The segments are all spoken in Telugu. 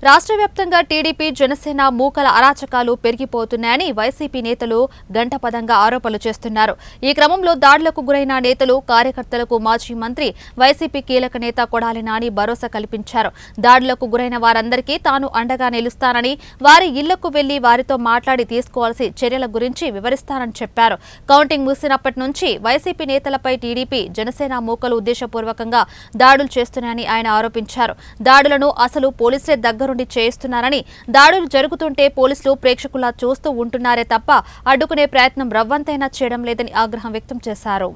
రాష్ట్ర వ్యాప్తంగా టీడీపీ జనసేన మూకల అరాచకాలు పెరిగిపోతున్నాయని వైసీపీ నేతలు గంటపదంగా ఆరోపణలు చేస్తున్నారు. ఈ క్రమంలో దాడులకు గురైన నేతలు కార్యకర్తలకు మాజీ మంత్రి వైసీపీ కీలక నేత కొడాలి నాని భరోసా కల్పించారు. దాడులకు గురైన వారందరికీ తాను అండగా నిలుస్తానని, వారి ఇళ్లకు వెళ్లి వారితో మాట్లాడి తీసుకోవాల్సిన చర్యల గురించి వివరిస్తానని చెప్పారు. కౌంటింగ్ ముగిసినప్పటి నుంచి వైసీపీ నేతలపై టీడీపీ జనసేన మూకలు ఉద్దేశపూర్వకంగా దాడులు చేస్తున్నాయని ఆయన ఆరోపించారు. దాడులను అసలు పోలీసులే దగ్గరుండి చేస్తున్నారని, దాడులు జరుగుతుంటే పోలీసులు ప్రేక్షకులా చూస్తూ ఉంటున్నారే తప్ప అడ్డుకునే ప్రయత్నం రవ్వంతైనా చేయడం లేదని ఆగ్రహం వ్యక్తం చేశారు.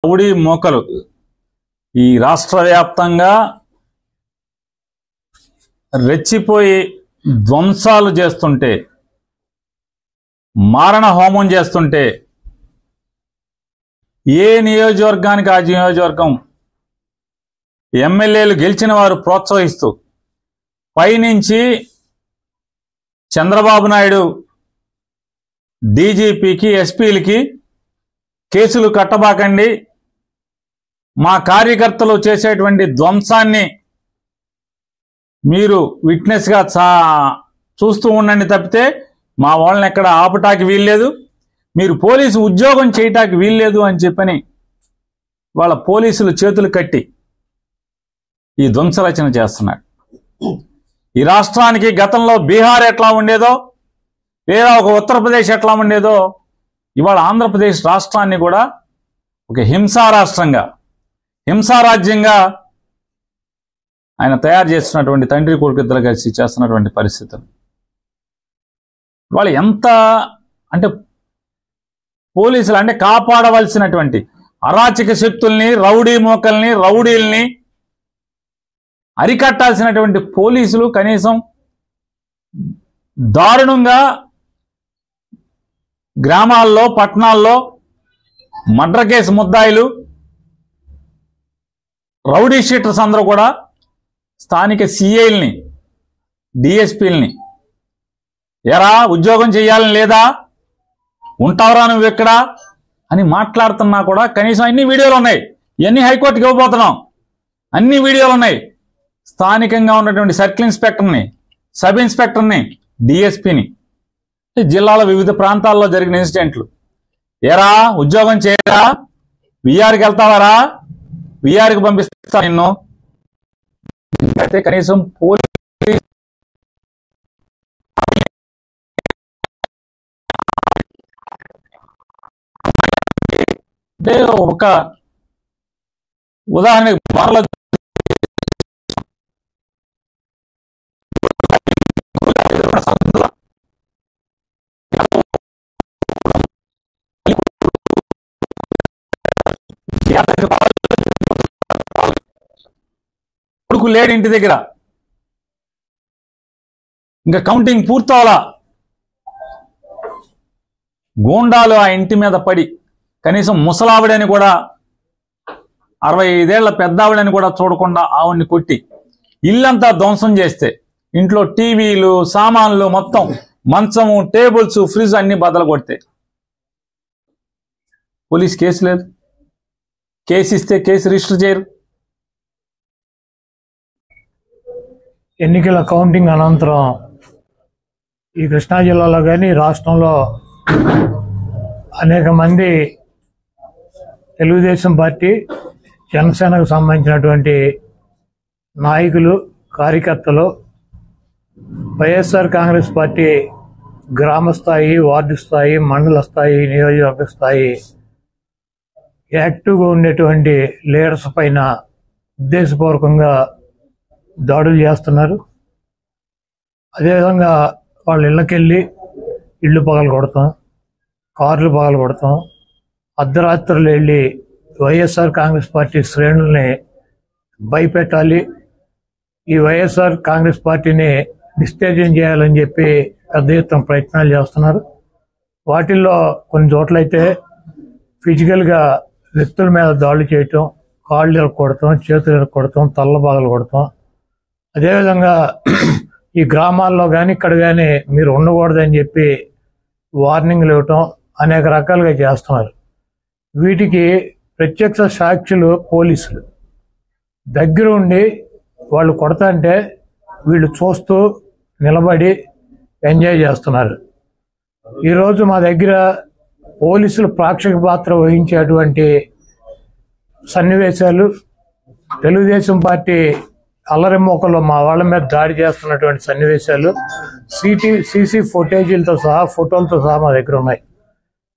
రౌడీ మోకలు ఈ రాష్ట్ర వ్యాప్తంగా రెచ్చిపోయి ధ్వంసాలు చేస్తుంటే, మారణ హోమం చేస్తుంటే ఏ నియోజకవర్గానికి ఆ నియోజకవర్గం ఎమ్మెల్యేలు గెలిచిన వారు ప్రోత్సహిస్తూ పైనుంచి చంద్రబాబు నాయుడు డీజీపీకి ఎస్పీలకి కేసులు కట్టబాకండి, మా కార్యకర్తలు చేసేటువంటి ధ్వంసాన్ని మీరు విట్నెస్గా చూస్తూ ఉండండి తప్పితే మా వాళ్ళని ఎక్కడ ఆపటానికి వీల్లేదు, మీరు పోలీసు ఉద్యోగం చేయటానికి వీల్లేదు అని చెప్పని వాళ్ళ పోలీసులు చేతులు కట్టి ఈ ధ్వంసరచన చేస్తున్నాడు. ఈ రాష్ట్రానికి గతంలో బీహార్ ఎట్లా ఉండేదో, లేదా ఒక ఉత్తరప్రదేశ్ ఎట్లా ఉండేదో, ఇవాళ ఆంధ్రప్రదేశ్ రాష్ట్రాన్ని కూడా ఒక హింసా రాష్ట్రంగా, హింసారాజ్యంగా ఆయన తయారు చేస్తున్నటువంటి తండ్రి కొడుకు ఇద్దరు కలిసి చేస్తున్నటువంటి పరిస్థితులు వాళ్ళు ఎంత అంటే పోలీసులు అంటే కాపాడవలసినటువంటి అరాచక శక్తుల్ని, రౌడీ మోకల్ని, రౌడీల్ని అరికట్టాల్సినటువంటి పోలీసులు కనీసం దారుణంగా గ్రామాల్లో, పట్టణాల్లో మర్డర్ కేసు ముద్దాయిలు, రౌడీ షీటర్స్ అందరూ కూడా స్థానిక సిఐల్ని, డిఎస్పీలని ఎరా ఉద్యోగం చేయాలని లేదా, ఉంటావరా నువ్వు ఎక్కడ అని మాట్లాడుతున్నా కూడా కనీసం అన్ని వీడియోలు ఉన్నాయి. ఇవన్నీ హైకోర్టుకి ఇవ్వబోతున్నాం, అన్ని వీడియోలు ఉన్నాయి. స్థానికంగా ఉన్నటువంటి సర్కిల్ ఇన్స్పెక్టర్ని, సబ్ ఇన్స్పెక్టర్ని, డిఎస్పీని, జిల్లాలో వివిధ ప్రాంతాల్లో జరిగిన ఇన్సిడెంట్లు, ఎరా ఉద్యోగం చేయరా, విఆర్కి వెళ్తావారా, విఆర్కి పంపిస్తా నిన్ను, అయితే కనీసం పోలీస్ అంటే ఒక ఉదాహరణకి బాగా కొడుకు లేడు ఇంటి దగ్గర, ఇంకా కౌంటింగ్ పూర్తవలా, గూండాలు ఆ ఇంటి మీద పడి కనీసం ముసలావిడని కూడా, 65 ఏళ్ల పెద్దావిడని కూడా చూడకుండా ఆవిడ్ని కొట్టి ఇల్లంతా ధ్వంసం చేస్తే, ఇంట్లో టీవీలు, సామాన్లు మొత్తం, మంచము, టేబుల్స్, ఫ్రిడ్జ్ అన్ని బద్దలు కొడితే పోలీస్ కేసు లేదు, కేసు ఇస్తే కేసు రిజిస్టర్ చేయరు. ఎన్నికల కౌంటింగ్ అనంతరం ఈ కృష్ణా జిల్లాలో కానీ రాష్ట్రంలో అనేక మంది తెలుగుదేశం పార్టీ, జనసేనకు సంబంధించినటువంటి నాయకులు, కార్యకర్తలు వైఎస్ఆర్ కాంగ్రెస్ పార్టీ గ్రామ స్థాయి, వార్డు స్థాయి, మండల స్థాయి, నియోజకవర్గ స్థాయి యాక్టివ్గా ఉండేటువంటి లీడర్స్ పైన ఉద్దేశపూర్వకంగా దాడులు చేస్తున్నారు. అదేవిధంగా వాళ్ళ ఇళ్ళకెళ్ళి ఇళ్ళు పగలు కొడతాం, కార్లు పగలు కొడతాం, అర్ధరాత్రులు వెళ్ళి వైఎస్ఆర్ కాంగ్రెస్ పార్టీ శ్రేణుల్ని భయపెట్టాలి, ఈ వైఎస్ఆర్ కాంగ్రెస్ పార్టీని డిస్టర్జన్ చేయాలని చెప్పి పెద్ద ఎత్తున ప్రయత్నాలు చేస్తున్నారు. వాటిల్లో కొన్ని చోట్లయితే ఫిజికల్గా వ్యక్తుల మీద దాడులు చేయటం, కాళ్ళు ఇరక్కొడతాం, చేతులు ఇరక్కొడతాం, తల్ల బాగలు కొడతాం. అదేవిధంగా ఈ గ్రామాల్లో కానీ ఇక్కడ కానీ మీరు ఉండకూడదని చెప్పి వార్నింగ్లు ఇవ్వటం అనేక రకాలుగా చేస్తున్నారు. వీటికి ప్రత్యక్ష సాక్షులు పోలీసులు దగ్గర ఉండి వాళ్ళు కొడతాంటే వీళ్ళు చూస్తూ నిలబడి ఎంజాయ్ చేస్తున్నారు. ఈరోజు మా దగ్గర పోలీసులు ప్రేక్షక పాత్ర వహించేటువంటి సన్నివేశాలు, తెలుగుదేశం పార్టీ అల్లరిమోకలో మా వాళ్ళ మీద దాడి చేస్తున్నటువంటి సన్నివేశాలు సీసీ ఫుటేజీలతో సహా, ఫోటోలతో సహా మా దగ్గర ఉన్నాయి.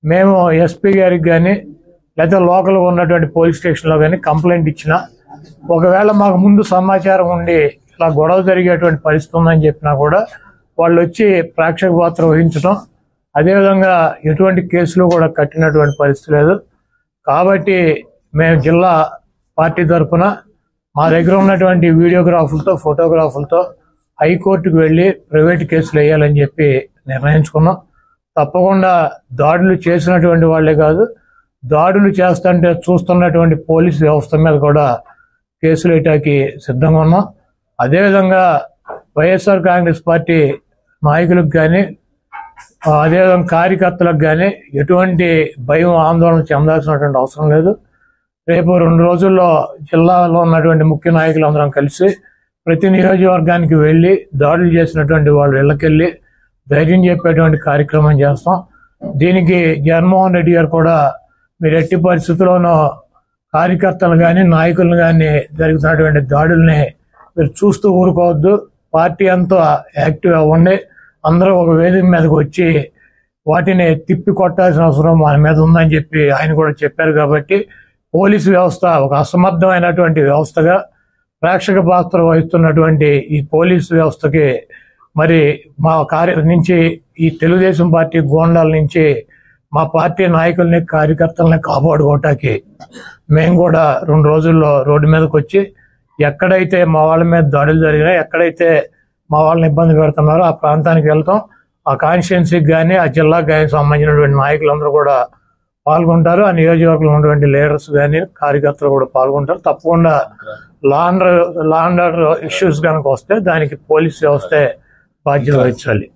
మేము ఎస్పీ గారికి కానీ లేదా లోకల్గా ఉన్నటువంటి పోలీస్ స్టేషన్లో కానీ కంప్లైంట్ ఇచ్చినా, ఒకవేళ మాకు ముందు సమాచారం ఉండి ఇలా గొడవ జరిగేటువంటి పరిస్థితి ఉందని చెప్పినా కూడా వాళ్ళు వచ్చి ప్రేక్షక పాత్ర వహించడం, అదేవిధంగా ఎటువంటి కేసులు కూడా కట్టినటువంటి పరిస్థితి లేదు. కాబట్టి మేము జిల్లా పార్టీ తరఫున మా దగ్గర ఉన్నటువంటి వీడియోగ్రాఫులతో, ఫోటోగ్రాఫులతో హైకోర్టుకు వెళ్ళి ప్రైవేట్ కేసులు వేయాలని చెప్పి నిర్ణయించుకున్నాం. తప్పకుండా దాడులు చేసినటువంటి వాళ్ళే కాదు, దాడులు చేస్తుంటే చూస్తున్నటువంటి పోలీసు వ్యవస్థ మీద కూడా కేసులు వేయటానికి సిద్ధంగా ఉన్నాం. అదేవిధంగా వైఎస్ఆర్ కాంగ్రెస్ పార్టీ నాయకులకు కానీ, అదేవిధంగా కార్యకర్తలకు కానీ ఎటువంటి భయం, ఆందోళన చెందాల్సినటువంటి అవసరం లేదు. రేపు 2 రోజుల్లో జిల్లాలో ఉన్నటువంటి ముఖ్య నాయకులందరం కలిసి ప్రతి నియోజకవర్గానికి వెళ్ళి దాడులు చేసినటువంటి వాళ్ళ ఇళ్ళకెళ్ళి ధైర్యం చెప్పేటువంటి కార్యక్రమం చేస్తాం. దీనికి జగన్మోహన్ రెడ్డి గారు కూడా మీరు ఎట్టి పరిస్థితుల్లోనూ కార్యకర్తలు కానీ, నాయకులను కానీ జరుగుతున్నటువంటి దాడుల్ని మీరు చూస్తూ ఊరుకోవద్దు. పార్టీ అంతా యాక్టివ్ అవ్వండి. అందరూ ఒక వేదిక మీదకి వచ్చి వాటిని తిప్పి కొట్టాల్సిన అవసరం మన మీద ఉందని చెప్పి ఆయన కూడా చెప్పారు. కాబట్టి పోలీసు వ్యవస్థ ఒక అసమర్థమైనటువంటి వ్యవస్థగా ప్రేక్షక పాత్ర వహిస్తున్నటువంటి ఈ పోలీసు వ్యవస్థకి మరి మా నుంచి ఈ తెలుగుదేశం పార్టీ గోండాల నుంచి మా పార్టీ నాయకుల్ని, కార్యకర్తల్ని కాపాడుకోవటానికి మేము కూడా 2 రోజుల్లో రోడ్డు మీదకి వచ్చి ఎక్కడైతే మా వాళ్ళ మీద దాడులు జరిగినాయి, ఎక్కడైతే మా వాళ్ళని ఇబ్బంది పెడుతున్నారో ఆ ప్రాంతానికి వెళ్తాం. ఆ కాన్స్టిట్యున్సీకి కానీ, ఆ జిల్లాకు కానీ సంబంధించినటువంటి నాయకులందరూ కూడా పాల్గొంటారు. ఆ నియోజకవర్గంలో ఉన్నటువంటి లీడర్స్ కానీ, కార్యకర్తలు కూడా పాల్గొంటారు. తప్పకుండా లా అండ్ ఆర్డర్ ఇష్యూస్ కనుక వస్తే దానికి పోలీస్ వ్యవస్థే బాధ్యత వహించాలి.